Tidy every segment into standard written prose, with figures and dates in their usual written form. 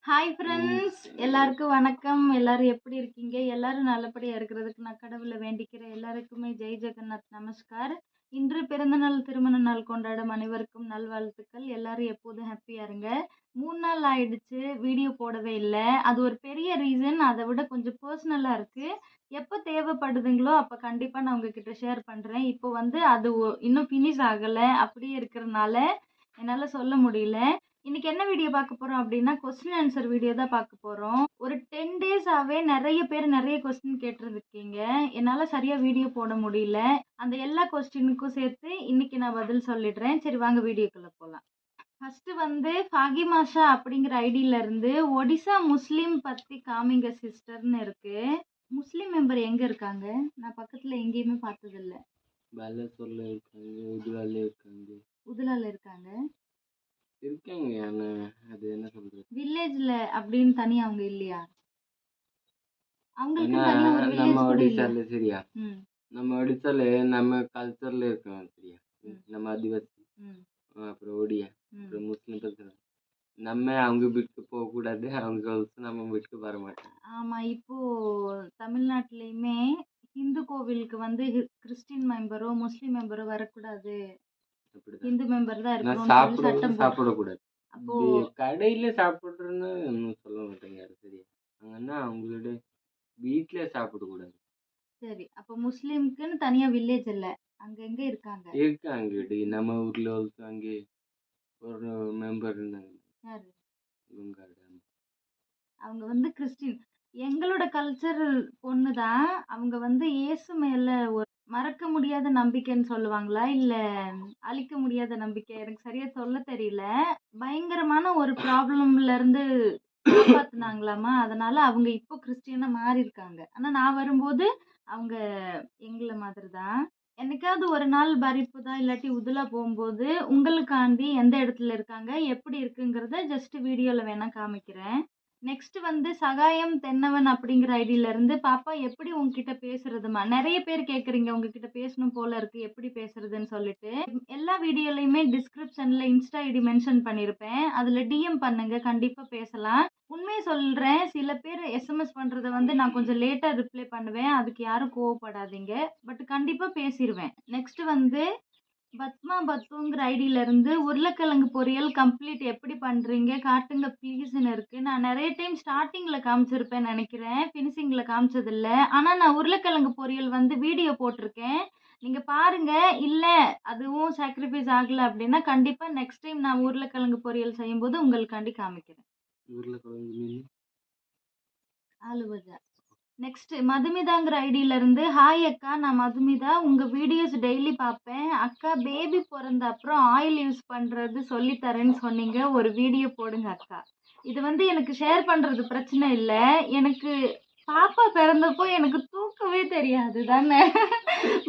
Hi friends, எல்லாருக்கும் வணக்கம். எல்லாரும் எப்படி இருக்கீங்க? எல்லாரும் நல்லபடியா இருக்கிறதுக்கு நான் கடவுளை வேண்டிக்கிறேன். எல்லாருக்குமே ஜெய் ஜெகநாத் நமஸ்கார். இன்று பிறந்தநாள் திருமண நாள் கொண்டாடும் அனைவருக்கும் நல்வாழ்த்துக்கள். எல்லாரும் எப்போதும் ஹாப்பியா இருங்க. 3 நாள் ஆயிடுச்சு வீடியோ போடவே இல்லை. அது ஒரு பெரிய ரீசன். அதை விட கொஞ்சம் பர்சனலா இருக்கு. எப்போ தேவைப்படுதுங்களோ அப்போ கண்டிப்பா நான் உங்ககிட்ட ஷேர் பண்றேன். இப்போ வந்து அது இன்னும் ஃபினிஷ் ஆகல. அப்படியே இருக்கிறதுனால என்னால சொல்ல முடியல. இன்னைக்கு என்ன வீடியோ பார்க்க போறோம் அப்படின்னா கொஸ்டின் ஆன்சர் வீடியோ தான் பார்க்க போறோம். ஒரு 10 டேஸாவே நிறைய பேர் நிறைய கொஸ்டின் கேட்டிருக்கீங்க. என்னால சரியா வீடியோ போட முடியல. அந்த எல்லா கொஸ்டினுக்கும் சேர்த்து இன்னைக்கு நான் பதில் சொல்லிடுறேன். சரி வாங்க வீடியோக்குள்ள போலாம். ஃபர்ஸ்ட் வந்து ஃபாகிமாஷா அப்படிங்கிற ஐடியில இருந்து ஒடிசா முஸ்லீம் பத்தி காமிங்க சிஸ்டர்னு இருக்கு. முஸ்லீம் மெம்பர் எங்க இருக்காங்க? நான் பக்கத்துல எங்கேயுமே பார்த்தது இல்ல. பாலசூர்ல இருக்காங்க, உதுலால இருக்காங்க. உதுலால இருக்காங்க. இருக்காங்க. ஆனா அது என்ன சொல்றது, வில்லேஜ்ல அப்படின்னு தனியா அவங்க இல்லையா? அவங்களுக்கு ஏன்னா தனியா ஒரு நம்ம வில்லேஜ் கூட இல்லையா? ஒடிசால சரியா, ம் நம்ம ஒடிசால நம்ம கல்ச்சர்ல இருக்கோம் சரியா. ம் நம்ம ஆதிவாசி, ம் அப்புறம் ஒடியா, ம் அப்புறம் முஸ்லீம் பசங்க. நம்ம அவங்க வீட்டுக்கு போக கூடாது, அவங்க also நம்ம வீட்டுக்கு வர மாட்டாங்க. ஆமா, இப்போ தமிழ்நாட்டிலயுமே ஹிந்து கோவிலுக்கு வந்து கிறிஸ்டின் மெம்பரோ முஸ்லீம் மெம்பரோ வரக்கூடாது, அப்படிதான். ஹிந்து மெம்பர் தான் நான் இருக்கணும்னு சொல்லி சட்டம் போட்டு. சாப்பிடக்கூடாது. அப்போ கடையில சாப்பிடுறேன்னு ஒன்றும் சொல்ல மாட்டேங்க சரியா. அங்கன்னா அவங்களோட வீட்டுல சாப்பிடக்கூடாது. சரி, அப்போ முஸ்லீமுக்குன்னு தனியா வில்லேஜ் இல்ல, அங்க எங்க இருக்காங்க? இருக்காங்க நம்ம ஊர்ல also அங்கே ஒரு மெம்பர் இருந்தாங்க. யாரு? குங்காடு. அவங்க வந்து கிறிஸ்டின். எங்களோட கல்ச்சர் பொண்ணு தான். அவங்க வந்து இயேசு மேல ஒரு மறக்க முடியாத நம்பிக்கைன்னு சொல்லுவாங்களா, இல்ல அழிக்க முடியாத நம்பிக்கை, எனக்கு சரியா சொல்ல தெரியல. பயங்கரமான ஒரு ப்ராப்ளம்ல இருந்து காப்பாத்துனாங்களாமா. அதனால அவங்க இப்போ கிறிஸ்டியனா மாறி இருக்காங்க. ஆனா நான் வரும்போது அவங்க எங்கள மாதிரி தான். என்னைக்காவது ஒரு நாள் பரிப்புதா இல்லாட்டி உதுலா போகும்போது உங்களுக்காண்டி எந்த இடத்துல இருக்காங்க, எப்படி இருக்குங்கிறத ஜஸ்ட் வீடியோல வேணா காமிக்கிறேன். நெக்ஸ்ட் வந்து சகாயம் தென்னவன் அப்படிங்கிற ஐடியில இருந்து பாப்பா எப்படி உங்ககிட்ட பேசுறதுமா, நிறைய பேர் கேக்குறீங்க உங்ககிட்ட பேசணும் போல இருக்கு எப்படி பேசுறதுன்னு சொல்லிட்டு. எல்லா வீடியோலயுமே டிஸ்கிரிப்ஷன்ல இன்ஸ்டா ஐடி மென்ஷன் பண்ணிருப்பேன், அதுல டிஎம் பண்ணுங்க, கண்டிப்பா பேசலாம். உண்மையை சொல்றேன், சில பேர் எஸ்எம்எஸ் பண்றத வந்து நான் கொஞ்சம் லேட்டா ரிப்ளை பண்ணுவேன், அதுக்கு யாரும் கோவப்படாதீங்க. பட் கண்டிப்பா பேசிடுவேன். நெக்ஸ்ட் வந்து பத்மா பத்துங்கிற ஐடியில இருந்து உருளைக்கிழங்கு பொரியல் கம்ப்ளீட் எப்படி பண்றீங்க காட்டுங்க ப்ளீஸ்ன்னு இருக்கு. நான் நிறைய டைம் ஸ்டார்டிங்ல காமிச்சிருப்பேன் நினைக்கிறேன், ஃபினிஷிங்ல காமிச்சது இல்ல. ஆனா நான் உருளைக்கிழங்கு பொரியல் வந்து வீடியோ போட்டிருக்கேன், நீங்க பாருங்க. இல்ல அதுவும் சாக்ரிஃபைஸ் ஆகல அப்படின்னா கண்டிப்பா நெக்ஸ்ட் டைம் நான் உருளைக்கிழங்கு பொரியல் செய்யும்போது உங்களுக்காண்டி காமிக்கிறேன். உருளைக்கிழங்கு மீன் ஆலு பஜா. நெக்ஸ்ட் மதுமிதாங்கிற ஐடியில இருந்து ஹாய் அக்கா, நான் மதுமிதா, உங்க வீடியோஸ் டெய்லி பார்ப்பேன். அக்கா பேபி பிறந்த அப்புறம் ஆயில் யூஸ் பண்றது சொல்லி தரேன்னு சொன்னீங்க, ஒரு வீடியோ போடுங்க அக்கா. இது வந்து எனக்கு ஷேர் பண்றது பிரச்சனை இல்லை. எனக்கு பாப்பா பிறந்தப்போ எனக்கு தூக்கவே தெரியாது தானே.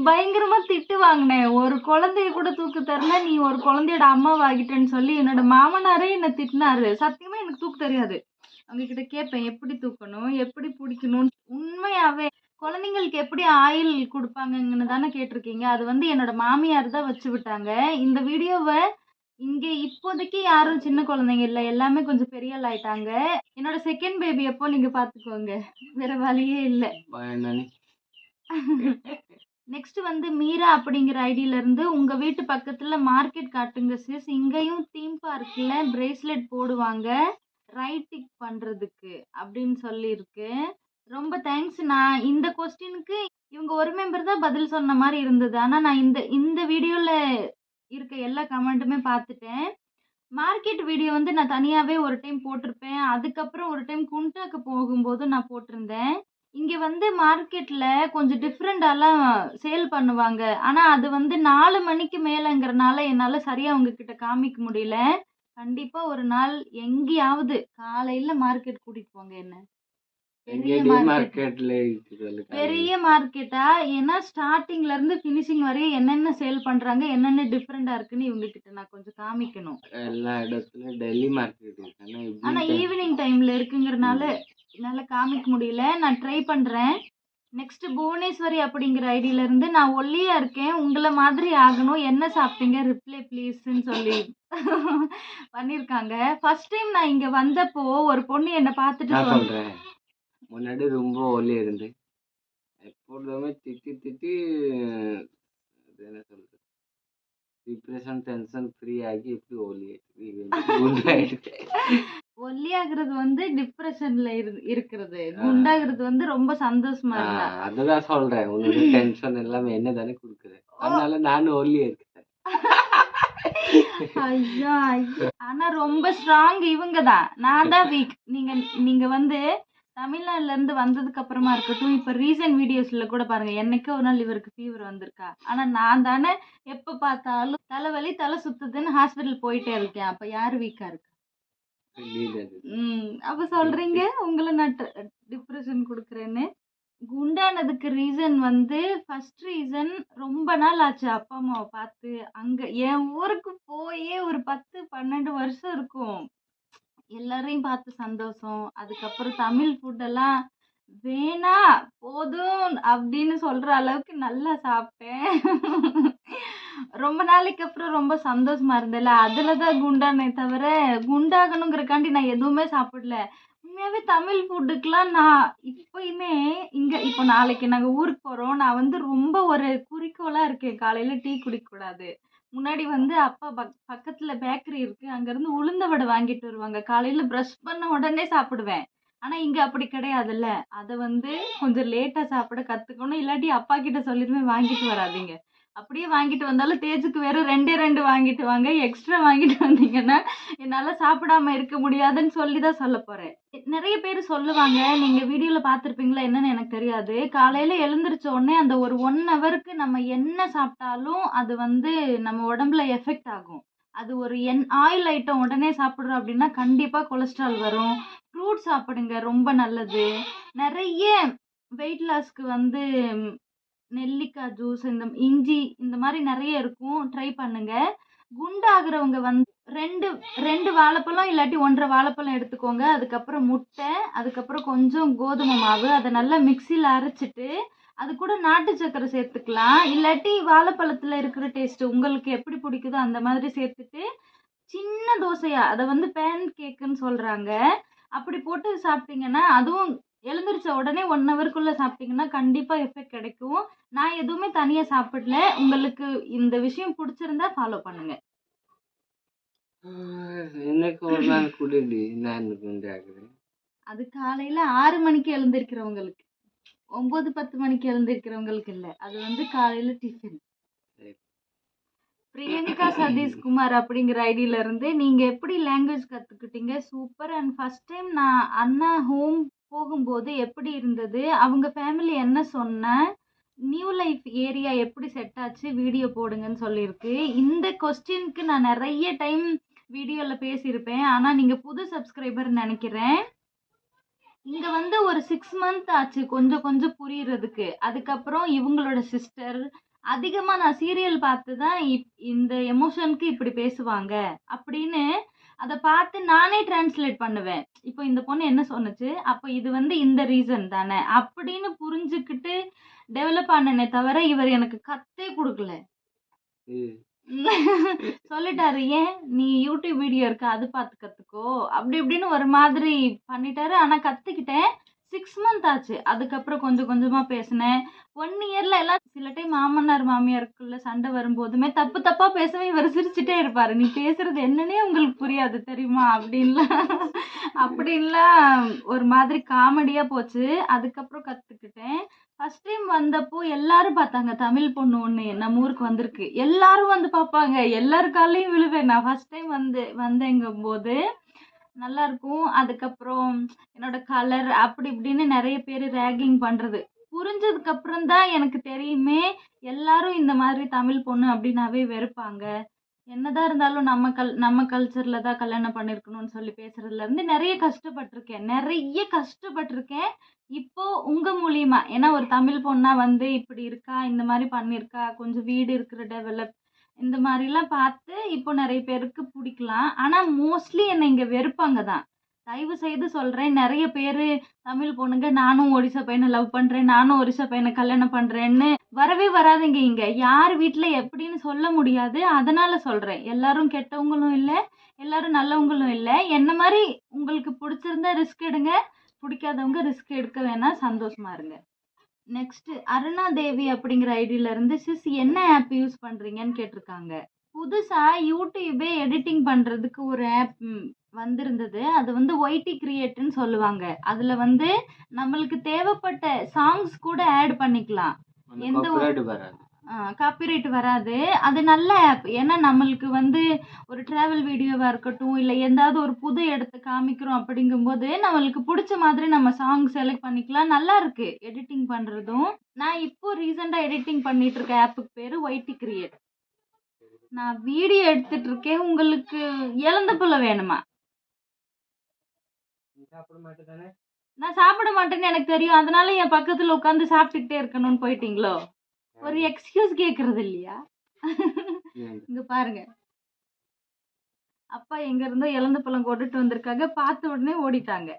பயங்கரமா திட்டு வாங்கினேன். ஒரு குழந்தைய கூட தூக்கு தரல, நீ ஒரு குழந்தையோட அம்மாவாகிட்டேன்னு சொல்லி என்னோட மாமனாரே என்னை திட்டினாரு. சத்தியமா எனக்கு தூக்க தெரியாது. அவங்க கிட்ட கேட்பேன் எப்படி தூக்கணும் எப்படி பிடிக்கணும். உண்மையாவே குழந்தைங்களுக்கு எப்படி ஆயில் கொடுப்பாங்கன்னு தானே கேட்டிருக்கீங்க. அது வந்து என்னோட மாமியார் தான் வச்சு விட்டாங்க. இந்த வீடியோவை இங்க இப்போதைக்கு யாரும் சின்ன குழந்தைங்க இல்ல, எல்லாமே கொஞ்சம் பெரிய ஆள் ஆயிட்டாங்க. என்னோட செகண்ட் பேபி எப்போ நீங்க பாத்துக்கோங்க, வேற வழியே இல்ல. பயனானி. நெக்ஸ்ட் வந்து மீரா அப்படிங்கிற ஐடியில இருந்து உங்க வீட்டு பக்கத்துல மார்க்கெட் காட்டுங்க சிஸ், இங்கேயும் தீம் பார்க்ல பிரேஸ்லெட் போடுவாங்க ரைட்டிக் பண்றதுக்கு அப்படின்னு சொல்லியிருக்கு. ரொம்ப தேங்க்ஸ். நான் இந்த கொஸ்டினுக்கு இவங்க ஒரு மெம்பர் தான் பதில் சொன்ன மாதிரி இருந்தது. ஆனா நான் இந்த இந்த வீடியோல இருக்க எல்லா கமெண்ட்டுமே பார்த்துட்டேன். மார்க்கெட் வீடியோ வந்து நான் தனியாவே ஒரு டைம் போட்டிருப்பேன், அதுக்கப்புறம் ஒரு டைம் குண்டாக்கு போகும்போது நான் போட்டிருந்தேன். இங்க வந்து மார்க்கெட்ல கொஞ்சம் டிஃப்ரெண்டாலாம் சேல் பண்ணுவாங்க. ஆனா அது வந்து 4 மணிக்கு மேலங்கிறனால என்னால சரியா உங்ககிட்ட காமிக்க முடியல. கண்டிப்பா ஒரு நாள் எங்கேயாவது காலையில மார்க்கெட் கூட்டிட்டு போங்க என்ன. பெரிய மார்க்கெட், மார்க்கெட்ல இருக்குது பெரிய மார்க்கெட்டா, ஏன்னா ஸ்டார்டிங்ல இருந்து ஃபினிஷிங் வரையும் என்னென்ன சேல் பண்றாங்க, என்னென்ன டிஃப்ரெண்டா இருக்குன்னு இவங்க கிட்ட நான் கொஞ்சம் காமிக்கணும். எல்லா இடத்துலயும் டெல்லி மார்க்கெட் இருக்கு. ஆனா ஈவினிங் டைம்ல இருக்குங்கிறனால என்னால காமிக்க முடியல. நான் ட்ரை பண்றேன். நெக்ஸ்ட் புவனேஸ்வரி அப்படிங்கிற ஐடியில இருந்து நான் ஒல்லியா இருக்கேன், உங்களை மாதிரி ஆகணும், என்ன சாப்பிட்டீங்க ரிப்ளை ப்ளீஸ்ன்னு சொல்லி பண்ணியிருக்காங்க. ஃபர்ஸ்ட் டைம் நான் இங்க வந்தப்போ ஒரு பொண்ணு என்னை பார்த்துட்டு நான் சொல்றேன், முன்னாடி ரொம்ப ஒல்லி இருந்து எப்பொழுதுமே திட்டி திட்டி அது என்ன சொல்றது, டிப்ரெஷன் டென்ஷன் ஃப்ரீ ஆகி எப்படி ஒல்லி குண்டாயிடுச்சு. ஒல்லியாகிறது வந்து டிப்ரெஷன்ல இருக்கிறது, குண்டாகிறது வந்து ரொம்ப சந்தோஷமா இருந்தா. அதுதான் சொல்றேன், உன்னோட டென்ஷன் எல்லாமே என்ன தானே கொடுக்குது, அதனால நானும் ஒல்லி இருக்கேன். ஐயா ஆனா ரொம்ப ஸ்ட்ராங் இவங்க தான், நான் தான் வீக். நீங்க நீங்க வந்து தமிழ்நாடுல இருந்து வந்ததுக்கு அப்புறமா இருக்கட்டும், இப்ப ரீசன்ட் வீடியோஸ்ல கூட பாருங்க, என்னைக்கு ஒரு நாள் இவருக்கு ஃபீவர் வந்திருக்கா, ஆனா நான் தானே எப்ப பார்த்தாலும் தலைவலி தலை சுத்துதுன்னு ஹாஸ்பிட்டல் போயிட்டே இருக்கேன். அப்ப யாரு வீக்கா இருக்கு? அப்ப சொல்றீங்க உங்களை நான் டிப்ரெஷன் கொடுக்குறேன்னு. குண்டானதுக்கு ரீசன் வந்து ஃபர்ஸ்ட் ரீசன், ரொம்ப நாள் ஆச்சு அப்பா அம்மாவை பார்த்து. அங்க என் ஊருக்கு போயே ஒரு 10-12 வருஷம் இருக்கும். எல்லாரையும் பார்த்து சந்தோஷம். அதுக்கப்புறம் தமிழ் ஃபுட்டெல்லாம் வேணா போதும் அப்படின்னு சொல்ற அளவுக்கு நல்லா சாப்பிட்டேன். ரொம்ப நாளைக்கு அப்புறம் ரொம்ப சந்தோஷமா இருந்தேன்ல, அதுலதான் குண்டானே தவிர குண்டாகணுங்கிறக்காண்டி நான் எதுவுமே சாப்பிடல. உண்மையாவே தமிழ் ஃபுட்டுக்கெல்லாம் நான் இப்பயுமே இங்க இப்போ நாளைக்கு நாங்க ஊருக்கு போறோம், நான் வந்து ரொம்ப ஒரு குறிக்கோளா இருக்கேன், காலையில டீ குடிக்க கூடாது. முன்னாடி வந்து அப்பா பக்கத்துல பேக்கரி இருக்கு, அங்க இருந்து உளுந்த வடை வாங்கிட்டு வருவாங்க, காலையில பிரஷ் பண்ண உடனே சாப்பிடுவேன். ஆனா இங்க அப்படி கிடையாதுல்ல, அதை வந்து கொஞ்சம் லேட்டா சாப்பிட கத்துக்கணும், இல்லாட்டி அப்பா கிட்ட சொல்லிருவேன் வாங்கிட்டு வராதீங்க. அப்படியே வாங்கிட்டு வந்தாலும் தேஜுக்கு வெறும் 2 வாங்கிட்டு வாங்க, எக்ஸ்ட்ரா வாங்கிட்டு வந்தீங்கன்னா என்னால சாப்பிடாம இருக்க முடியாதுன்னு சொல்லிதான் சொல்ல போறேன். நிறைய பேர் சொல்லுவாங்க, நீங்க வீடியோல பார்த்திருப்பீங்களா என்னன்னு எனக்கு தெரியாது, காலையில எழுந்திருச்ச உடனே அந்த ஒரு 1 ஹவருக்கு நம்ம என்ன சாப்பிட்டாலும் அது வந்து நம்ம உடம்புல எஃபெக்ட் ஆகும். அது ஒரு ஆயில் ஐட்டம் உடனே சாப்பிடுறோம் அப்படின்னா கண்டிப்பா கொலஸ்ட்ரால் வரும். ஃப்ரூட் சாப்பிடுங்க, ரொம்ப நல்லது. நிறைய வெயிட் லாஸ்க்கு வந்து நெல்லிக்காய் ஜூஸ், இந்த இஞ்சி, இந்த மாதிரி நிறைய இருக்கும், ட்ரை பண்ணுங்க. குண்டாகிறவங்க வந்து ரெண்டு வாழைப்பழம் இல்லாட்டி 1.5 வாழைப்பழம் எடுத்துக்கோங்க, அதுக்கப்புறம் முட்டை, அதுக்கப்புறம் கொஞ்சம் கோதுமை மாவு, அதை நல்லா மிக்சியில் அரைச்சிட்டு அது கூட நாட்டு சக்கரை சேர்த்துக்கலாம், இல்லாட்டி வாழைப்பழத்துல இருக்கிற டேஸ்ட் உங்களுக்கு எப்படி பிடிக்குதோ அந்த மாதிரி சேர்த்துட்டு சின்ன தோசையா, அதை வந்து பேன் கேக்குன்னு சொல்றாங்க, அப்படி போட்டு சாப்பிட்டீங்கன்னா, அதுவும் எழுந்திரிச்ச உடனே 1 ஹவருக்குள்ள சாப்பிட்டீங்கன்னா கண்டிப்பா எஃபெக்ட் கிடைக்கும். நான் எதுவுமே தனியா சாப்பிடல. உங்களுக்கு இந்த விஷயம் பிடிச்சிருந்தா ஃபாலோ பண்ணுங்க. எனக்கு ஒரு நாள் குடிடி, நான் குண்டாகுறேன். அது காலையில 6 மணிக்கு எழுந்திருக்கிறவங்களுக்கு, 9-10 மணிக்கு எழுந்திருக்கிறவங்களுக்கு இல்ல, அது வந்து காலையில டிஃபன். பிரியங்கா சதீஷ்குமார் அப்படிங்கிற ஐடியில இருந்து நீங்க எப்படி லாங்குவேஜ் கத்துக்கிட்டீங்க, சூப்பர். அண்ட் ஃபர்ஸ்ட் டைம் நான் அண்ணா ஹோம் போகும்போது எப்படி இருந்தது, அவங்க ஃபேமிலி என்ன சொன்ன, நியூ லைஃப் ஏரியா எப்படி செட் ஆச்சு, வீடியோ போடுங்கன்னு சொல்லியிருக்கு. இந்த கொஸ்டினுக்கு நான் நிறைய டைம் வீடியோவில் பேசியிருப்பேன், ஆனால் நீங்கள் புது சப்ஸ்கிரைபர் நினைக்கிறேன். இங்கே வந்து ஒரு 6 மந்த் ஆச்சு கொஞ்சம் கொஞ்சம் புரியுறதுக்கு. அதுக்கப்புறம் இவங்களோட சிஸ்டர், அதிகமாக நான் சீரியல் பார்த்து தான் இந்த எமோஷனுக்கு இப்படி பேசுவாங்க அப்படின்னு அதை பார்த்து நானே டிரான்ஸ்லேட் பண்ணுவேன். இப்போ இந்த பொண்ணு என்ன சொன்னுச்சு, அப்போ இது வந்து இந்த ரீசன் தானே அப்படின்னு புரிஞ்சுக்கிட்டு டெவலப் ஆனனே தவிர இவர் எனக்கு கத்தே கொடுக்கல. சொல்லிட்டாரு, ஏன் நீ யூடியூப் வீடியோ இருக்கு அது பார்த்து கத்துக்கோ அப்படி இப்படின்னு ஒரு மாதிரி பண்ணிட்டாரு. ஆனா கத்துக்கிட்டேன். 6 மந்த் ஆச்சு. அதுக்கப்புறம் கொஞ்சம் கொஞ்சமா பேசினேன். 1 இயர்ல எல்லாம் சில டைம் மாமனார் மாமியாருக்குள்ள சண்டை வரும்போதுமே தப்பு தப்பா பேசவே இவர் சிரிச்சுட்டே இருப்பாரு, நீ பேசுறது என்னன்னே உங்களுக்கு புரியாது தெரியுமா அப்படின்லாம் ஒரு மாதிரி காமெடியா போச்சு. அதுக்கப்புறம் கத்துக்கிட்டேன். ஃபர்ஸ்ட் டைம் வந்தப்போ எல்லாரும் பார்த்தாங்க, தமிழ் பொண்ணு ஒன்று நம்ம ஊருக்கு வந்திருக்கு, எல்லாரும் வந்து பார்ப்பாங்க, எல்லாருக்காலையும் விழுவேன் நான் ஃபர்ஸ்ட் டைம் வந்தேங்கும் போது நல்லா இருக்கும். அதுக்கப்புறம் என்னோட கலர் அப்படி இப்படின்னு நிறைய பேர் ரேகிங் பண்றது புரிஞ்சதுக்கு அப்புறம் தான் எனக்கு தெரியுமே, எல்லாரும் இந்த மாதிரி தமிழ் பொண்ணு அப்படின்னாவே வெறுப்பாங்க. என்னதான் இருந்தாலும் நம்ம கல்ச்சர்ல தான் கல்யாணம் பண்ணிருக்கணும்னு சொல்லி பேசுறதுல இருந்து நிறைய கஷ்டப்பட்டிருக்கேன். இப்போ உங்க மூலியமா, ஏன்னா ஒரு தமிழ் பொண்ணா வந்து இப்படி இருக்கா, இந்த மாதிரி பண்ணிருக்கா, கொஞ்சம் வீடு இருக்கிற டெவலப், இந்த மாதிரிலாம் பார்த்து இப்போ நிறைய பேருக்கு பிடிக்கலாம். ஆனா மோஸ்ட்லி என்னை இங்க வெறுப்பாங்க தான். தயவு செய்து சொல்றேன், நிறைய பேரு தமிழ் பொண்ணுங்க நானும் ஒடிசா பையனை லவ் பண்றேன், நானும் ஒடிசா பையனை கல்யாணம் பண்றேன்னு வரவே வராதுங்க இங்க. யார் வீட்ல எப்படின்னு சொல்ல முடியாது. அதனால சொல்றேன். எல்லாரும் கெட்டவங்களும் இல்ல, எல்லாரும் நல்லவங்களும் இல்ல. என்ன மாதிரி உங்களுக்கு பிடிச்சிருந்தா ரிஸ்க் எடுங்க, பிடிக்காதவங்க ரிஸ்க் எடுக்க வேணாம், சந்தோஷமா இருங்க. நெக்ஸ்ட் அருணா தேவி அப்படிங்கிற ஐடியில இருந்து சிஸ் என்ன ஆப் யூஸ் பண்றீங்கன்னு கேட்டிருக்காங்க. புதுசா யூடியூபே எடிட்டிங் பண்றதுக்கு ஒரு ஆப் வந்திருந்தது. அது வந்து ஒய்டி கிரியேட்னு சொல்லுவாங்க. அதுல வந்து நம்மளுக்கு தேவைப்பட்ட சாங்ஸ் கூட ஆட் பண்ணிக்கலாம். எந்த காப்பிரைட் வராது. அது நல்ல ஆப். ஏன்னா நம்மளுக்கு வந்து ஒரு டிராவல் வீடியோவா இருக்கட்டும், இல்லை எந்தாவது ஒரு புது இடத்த காமிக்கிறோம் அப்படிங்கும்போது நம்மளுக்கு பிடிச்ச மாதிரி நம்ம சாங் செலக்ட் பண்ணிக்கலாம். நல்லா இருக்கு எடிட்டிங் பண்றதும். நான் இப்போ ரீசெண்டா எடிட்டிங் பண்ணிட்டு இருக்க ஆப்புக்கு பேரு ஒய்டி கிரியேட். நான் வீடியோ எடுத்துட்டு இருக்கேன். உங்களுக்கு இழந்த புள்ள வேணுமா? நான் சாப்பிட மாட்டேன்னு எனக்கு தெரியும். அதனால என் பக்கத்துல உட்காந்து சாப்பிட்டுக்கிட்டே இருக்கணும்னு போயிட்டீங்களோ? ஒரு எக்ஸ்கியூஸ் கேக்குறது இல்லையா? இங்க பாருங்க, அப்பா எங்க இருந்தோ இழந்த பழம் கொண்டுட்டு வந்திருக்காங்க. பார்த்த உடனே ஓடிட்டாங்க.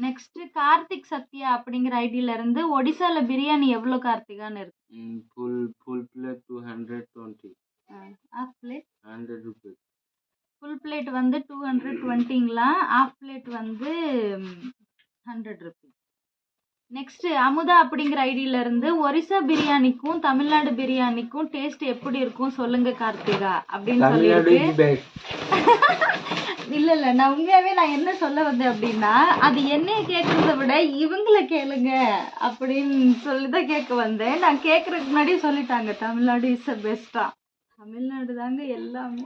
நெக்ஸ்ட் கார்த்திக் சத்யா அப்படிங்கிற ஐடியில இருந்து ஒடிசால பிரியாணி எவ்வளோ கார்த்திகான்னு இருக்கு? Full plate 220. Half plate 100 rupees. Full plate வந்து 220ங்களா? ஹாஃப் பிளேட் வந்து 100 rupees. நெக்ஸ்ட் அமுதா அப்படிங்கிற ஐடியில இருந்து ஒரிசா பிரியாணிக்கும் தமிழ்நாடு பிரியாணிக்கும் டேஸ்ட் எப்படி இருக்கும் சொல்லுங்க கார்த்திகா அப்படின்னு சொல்லியிருக்கு. இல்ல நான் உண்மையாவே நான் என்ன சொல்ல வந்தேன் அப்படின்னா, அது என்னைய கேட்கறத விட இவங்கள கேளுங்க அப்படின்னு சொல்லிதான் கேட்க வந்தேன். நான் கேட்கறதுக்கு முன்னாடி சொல்லிட்டாங்க தமிழ்நாடு இஸ் த பெஸ்டா. தமிழ்நாடு தாங்க எல்லாமே.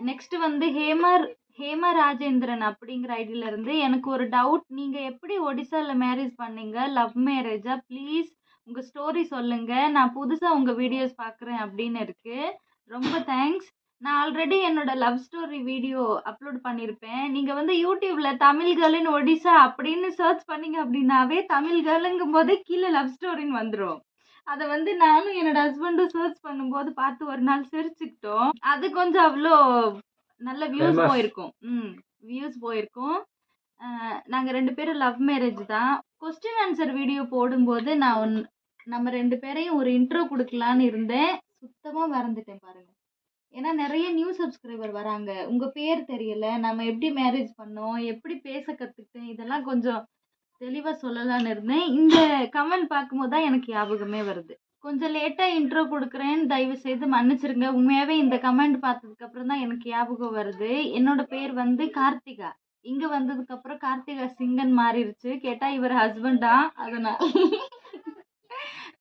நெக்ஸ்ட் வந்து ஹேமா ராஜேந்திரன் அப்படிங்கிற ஐடியில இருந்து எனக்கு ஒரு டவுட், நீங்க எப்படி ஒடிசால மேரேஜ் பண்ணீங்க? லவ் மேரேஜா? ப்ளீஸ் உங்க ஸ்டோரி சொல்லுங்க, நான் புதுசா உங்க வீடியோஸ் பாக்குறேன் அப்படின்னு இருக்கு. ரொம்ப தேங்க்ஸ். நான் ஆல்ரெடி என்னோட லவ் ஸ்டோரி வீடியோ அப்லோட் பண்ணியிருப்பேன். நீங்க வந்து யூடியூப்ல தமிழ் கேர்ள் இன் ஒடிசா அப்படின்னு சர்ச் பண்ணீங்க அப்படின்னாவே தமிழ் கேர்ளுங்கும் போதே கீழே லவ் ஸ்டோரின்னு வந்துடும். அதை வந்து நானும் என்னோட ஹஸ்பண்டும் சர்ச் பண்ணும்போது பார்த்து ஒரு நாள் சிரிச்சுக்கிட்டோம். அது கொஞ்சம் அவ்வளோ நல்ல வியூஸ் போயிருக்கும். வியூஸ் போயிருக்கும். நாங்கள் 2 பேரும் லவ் மேரேஜ் தான். கொஸ்டின் ஆன்சர் வீடியோ போடும்போது நான் நம்ம 2 பேரையும் ஒரு இன்ட்ரோ கொடுக்கலான்னு இருந்தேன். சுத்தமாக மறந்துட்டேன் பாருங்க. ஏன்னா நிறைய நியூ சப்ஸ்கிரைபர் வராங்க. உங்கள் பேர் தெரியல, நம்ம எப்படி மேரேஜ் பண்ணோம், எப்படி பேச கற்றுக்கிட்டேன், இதெல்லாம் கொஞ்சம் தெளிவாக சொல்லலான்னு இருந்தேன். இந்த கமெண்ட் பார்க்கும்போது தான் எனக்கு ஞாபகமே வருது. கொஞ்சம் லேட்டாக இன்ட்ரோ கொடுக்குறேன்னு தயவு செய்து மன்னிச்சிருங்க. உண்மையாகவே இந்த கமெண்ட் பார்த்ததுக்கப்புறம் தான் எனக்கு ஞாபகம் வருது. என்னோட பேர் வந்து கார்த்திகா. இங்கே வந்ததுக்கப்புறம் கார்த்திகா சிங்கன் மாறிடுச்சு. கேட்டால் இவர் ஹஸ்பண்டா, அதனால்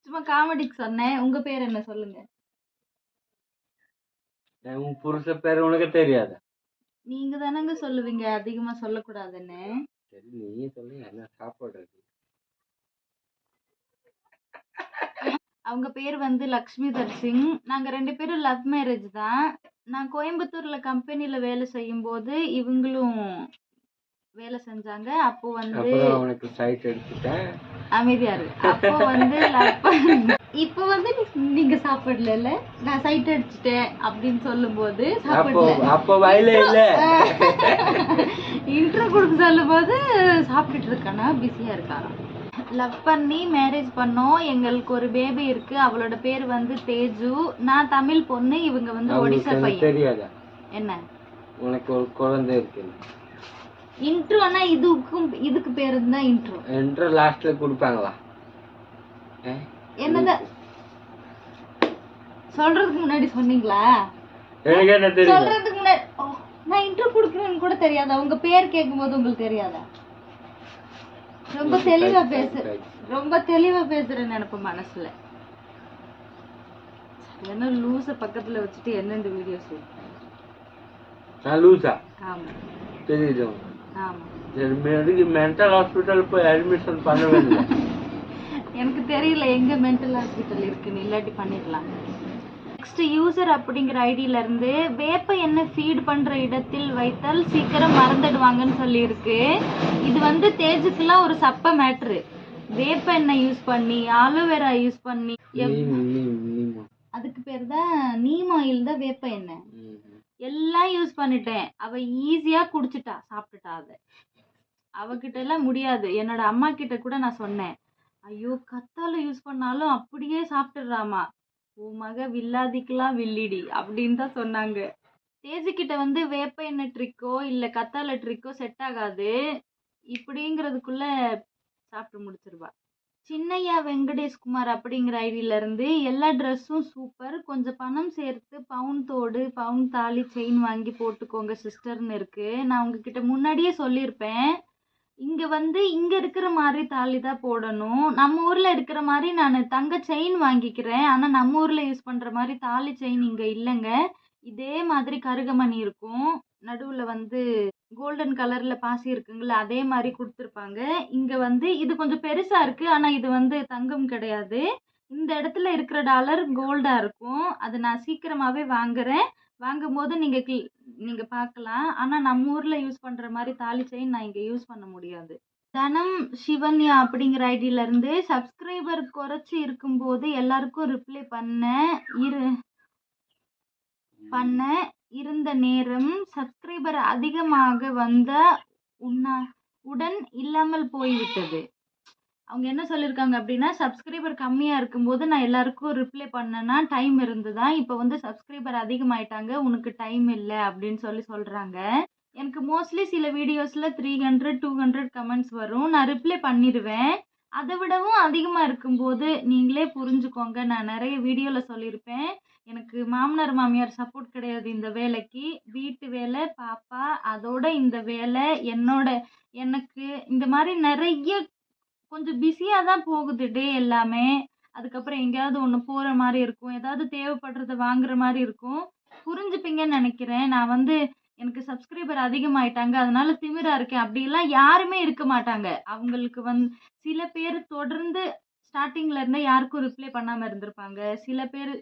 சும்மா காமெடிக்கு சொன்னேன். உங்கள் பேர் என்ன சொல்லுங்க? உன் புருஷ பேர் உனக்கு தெரியாத? நீங்க தானங்க சொல்லுவீங்க அதிகமா சொல்லக்கூடாதுன்னு. சரி நீயே சொல்லுங்க, என்ன சாப்பாடு? அவங்க பேர் வந்து லக்ஷ்மிதர் சிங். நாங்க 2 பேரும் லவ் மேரேஜ் தான். நான் கோயம்புத்தூர்ல கம்பெனில வேலை செய்யும் போது இவங்களும் வேலை செஞ்சாங்க. அப்போ வந்து அவனுக்கு சைட் எடுத்துட்டேன். அமைதியா இருக்கு. அப்போ வந்து இப்போ வந்து நீங்க சாப்பிடல, நான் சைட் அடிச்சுட்டேன் அப்படின்னு சொல்லும் போது சாப்பிடல. அப்போ வயல இல்ல இன்ட்ரோ கொடுக்க சொல்லும் போது சாப்பிட்டுட்டு இருக்கானா, பிஸியா இருக்கானா. லவ் பண்ணி மேரேஜ் பண்ணோம். எங்களுக்கு ஒரு பேபி இருக்கு. அவளோட பேர் வந்து தேஜு. நான் தமிழ் பொண்ணு, இவங்க வந்து ஒடிசா பையன். தெரியாதா? என்ன உனக்கு ஒரு குழந்தை இருக்கு. இன்ட்ரோனா இதுக்கு பேரு தான் இன்ட்ரோ. இன்ட்ரோ லாஸ்ட்ல கொடுப்பாங்களா? என்னது சொல்றதுக்கு முன்னாடி சொன்னீங்களா? எனக்கு என்ன தெரியும்? சொல்றதுக்கு முன்னாடி நான் இன்ட்ரோ கொடுக்குறேன்னு கூட தெரியாதா? உங்க பேர் கேட்கும்போது உங்களுக்கு தெரியாதா? ரொம்ப தெளிவா பேசுறேன்னு நினைப்ப மனசுல. என்ன லூச பக்கத்துல வச்சுட்டு என்னென்ன வீடியோஸ் லூசா? ஆமா தெரியுது. ஆமா மென்டல் ஹாஸ்பிட்டல் போய் அட்மிஷன் பண்ண வேண்டியது. எனக்கு தெரியல எங்க மென்டல் ஹாஸ்பிட்டல் இருக்குன்னு, இல்லாட்டி பண்ணிடலாம். நெக்ஸ்ட் யூசர் அப்படிங்கிற ஐடியில இருந்து வேப்ப எண்ணெய் ஃபீட் பண்ற இடத்தில் வைத்தால் சீக்கிரம் மறந்துடுவாங்கன்னு சொல்லி இருக்கு. இது வந்து தேஜுக்குலாம் ஒரு சப்ப மேட்ரு. வேப்ப எண்ணெய் யூஸ் பண்ணி, ஆலோவேரா யூஸ் பண்ணி, அதுக்கு பேர் தான் நீம் ஆயில் தான் வேப்ப எண்ணெய். எல்லாம் யூஸ் பண்ணிட்டேன். அவ ஈஸியா குடிச்சிட்டா, சாப்பிட்டுட்டா அத. அவகிட்ட எல்லாம் முடியாது. என்னோட அம்மா கிட்ட கூட நான் சொன்னேன். ஐயோ! கத்தாழ யூஸ் பண்ணாலும் அப்படியே சாப்பிட்டுறாமா. உன் மக வில்லாதிக்கலாம் வில்லிடி அப்படின்னு தான் சொன்னாங்க. தேஜு கிட்ட வந்து வேப்ப எண்ணெய் ட்ரிக்கோ இல்ல கத்தாழ ட்ரிக்கோ செட் ஆகாது. இப்படிங்கிறதுக்குள்ள சாப்பிட்டு முடிச்சிருவா. சின்னையா வெங்கடேஷ்குமார் அப்படிங்கிற ஐடியில இருந்து எல்லா ட்ரெஸ்ஸும் சூப்பர். கொஞ்சம் பணம் சேர்த்து பவுன் தோடு, பவுன் தாலி, செயின் வாங்கி போட்டுக்கோங்க சிஸ்டர்னு இருக்கு. நான் உங்ககிட்ட முன்னாடியே சொல்லியிருப்பேன். இங்க வந்து இங்க இருக்கிற மாதிரி தாலி தான் போடணும். நம்ம ஊர்ல இருக்கிற மாதிரி நான் தங்க செயின் வாங்கிக்கிறேன். ஆனா நம்ம ஊர்ல யூஸ் பண்ற மாதிரி தாலி செயின் இங்க இல்லைங்க. இதே மாதிரி கருகமணி இருக்கும். நடுவுல வந்து கோல்டன் கலர்ல பாசி இருக்குங்கல்ல, அதே மாதிரி கொடுத்துருப்பாங்க. இங்க வந்து இது கொஞ்சம் பெருசா இருக்கு. ஆனா இது வந்து தங்கம் கிடையாது. இந்த இடத்துல இருக்கிற டாலர் கோல்டா இருக்கும். அது நான் சீக்கிரமாவே வாங்குறேன். வாங்கும்போது நீங்க பார்க்கலாம். ஆனா நம்ம ஊர்ல யூஸ் பண்ற மாதிரி தாலி செயின் நான் இங்க யூஸ் பண்ண முடியாது. தனம் சிவன்யா அப்படிங்கிற ஐடியில இருந்து சப்ஸ்கிரைபர் குறைச்சி இருக்கும்போது எல்லாருக்கும் ரிப்ளை பண்ண இருந்த நேரம் சப்ஸ்கிரைபர் அதிகமாக வந்த உடன் இல்லாமல் போய்விட்டது. அவங்க என்ன சொல்லியிருக்காங்க அப்படின்னா, சப்ஸ்கிரைபர் கம்மியாக இருக்கும்போது நான் எல்லாருக்கும் ரிப்ளை பண்ணேன்னா டைம் இருந்ததா, இப்போ வந்து சப்ஸ்கிரைபர் அதிகமாயிட்டாங்க, உனக்கு டைம் இல்லை அப்படின்னு சொல்கிறாங்க. எனக்கு மோஸ்ட்லி சில வீடியோஸில் 300 200 கமெண்ட்ஸ் வரும். நான் ரிப்ளை பண்ணிடுவேன். அதை விடவும் அதிகமாக இருக்கும்போது நீங்களே புரிஞ்சுக்கோங்க. நான் நிறைய வீடியோவில் சொல்லியிருப்பேன். எனக்கு மாமனார் மாமியார் சப்போர்ட் கிடையாது இந்த வேலைக்கு. வீட்டு வேலை, பாப்பா, அதோட இந்த வேலை, எனக்கு இந்த மாதிரி நிறைய கொஞ்சம் பிஸியாக தான் போகுது டே எல்லாமே. அதுக்கப்புறம் எங்கேயாவது ஒன்று போகிற மாதிரி இருக்கும். ஏதாவது தேவைப்படுறத வாங்குற மாதிரி இருக்கும். புரிஞ்சுப்பீங்கன்னு நினைக்கிறேன். நான் வந்து எனக்கு சப்ஸ்கிரைபர் அதிகமாயிட்டாங்க, அதனால திமிரா இருக்கேன் அப்படிலாம் யாருமே இருக்க மாட்டாங்க. அவங்களுக்கு சில பேர் தொடர்ந்து ஸ்டார்டிங்ல இருந்தே யாருக்கும் ரிப்ளை பண்ணாமல் இருந்திருப்பாங்க. சில பேர்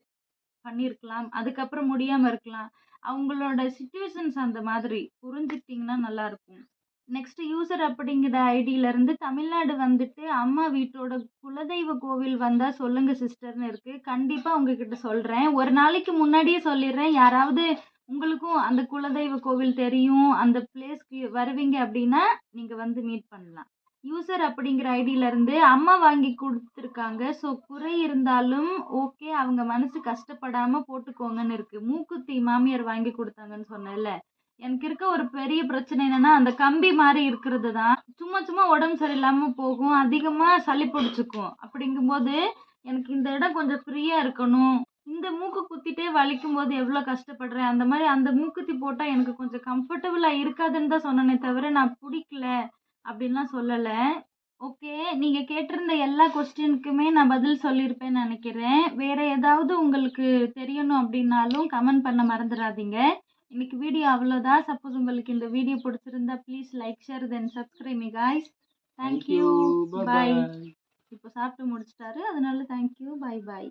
பண்ணியிருக்கலாம். அதுக்கப்புறம் முடியாமல் இருக்கலாம். அவங்களோட சுச்சுவேஷன்ஸ் அந்த மாதிரி. புரிஞ்சுக்கிட்டிங்கன்னா நல்லாயிருக்கும். நெக்ஸ்ட் யூசர் அப்படிங்கிற ஐடியில இருந்து தமிழ்நாடு வந்துட்டு அம்மா வீட்டோட குலதெய்வ கோவில் வந்தா சொல்லுங்க சிஸ்டர்னு இருக்கு. கண்டிப்பா உங்ககிட்ட சொல்றேன். ஒரு நாளைக்கு முன்னாடியே சொல்லிடுறேன். யாராவது உங்களுக்கும் அந்த குலதெய்வ கோவில் தெரியும், அந்த பிளேஸ்க்கு வருவீங்க அப்படின்னா நீங்க வந்து மீட் பண்ணலாம். யூசர் அப்படிங்கிற ஐடியில இருந்து அம்மா வாங்கி கொடுத்துருக்காங்க. ஸோ குறை இருந்தாலும் ஓகே, அவங்க மனசு கஷ்டப்படாம போட்டுக்கோங்கன்னு இருக்கு. மூக்குத்தி மாமியார் வாங்கி கொடுத்தாங்கன்னு சொன்னேன்ல, எனக்கு இருக்க ஒரு பெரிய பிரச்சனை என்னன்னா அந்த கம்பி மாதிரி இருக்கிறது தான். சும்மா சும்மா உடம்பு சரியில்லாம போகும். அதிகமா சளி பிடிச்சிக்கும். அப்படிங்கும்போது எனக்கு இந்த இடம் கொஞ்சம் ஃப்ரீயா இருக்கணும். இந்த மூக்கு குத்திட்டே வலிக்கும் போது எவ்வளோ கஷ்டப்படுறேன். அந்த மாதிரி அந்த மூக்குத்தி போட்டா எனக்கு கொஞ்சம் கம்ஃபர்டபுளா இருக்காதுன்னு தான் சொன்னனே தவிர நான் பிடிக்கல அப்படின்லாம் சொல்லல. ஓகே, நீங்க கேட்டிருந்த எல்லா கொஸ்டினுக்குமே நான் பதில் சொல்லியிருப்பேன்னு நினைக்கிறேன். வேற ஏதாவது உங்களுக்கு தெரியணும் அப்படின்னாலும் கமெண்ட் பண்ண மறந்துடாதீங்க. இன்னைக்கு வீடியோ அவ்வளோதான். சப்போஸ் உங்களுக்கு இந்த வீடியோ பிடிச்சிருந்தா please like, share, then subscribe me guys. Thank you. Bye bye. bye. இப்போ சாப்பிட்டு முடிச்சிட்டாரு, அதனால தேங்க்யூ. பாய் பாய்.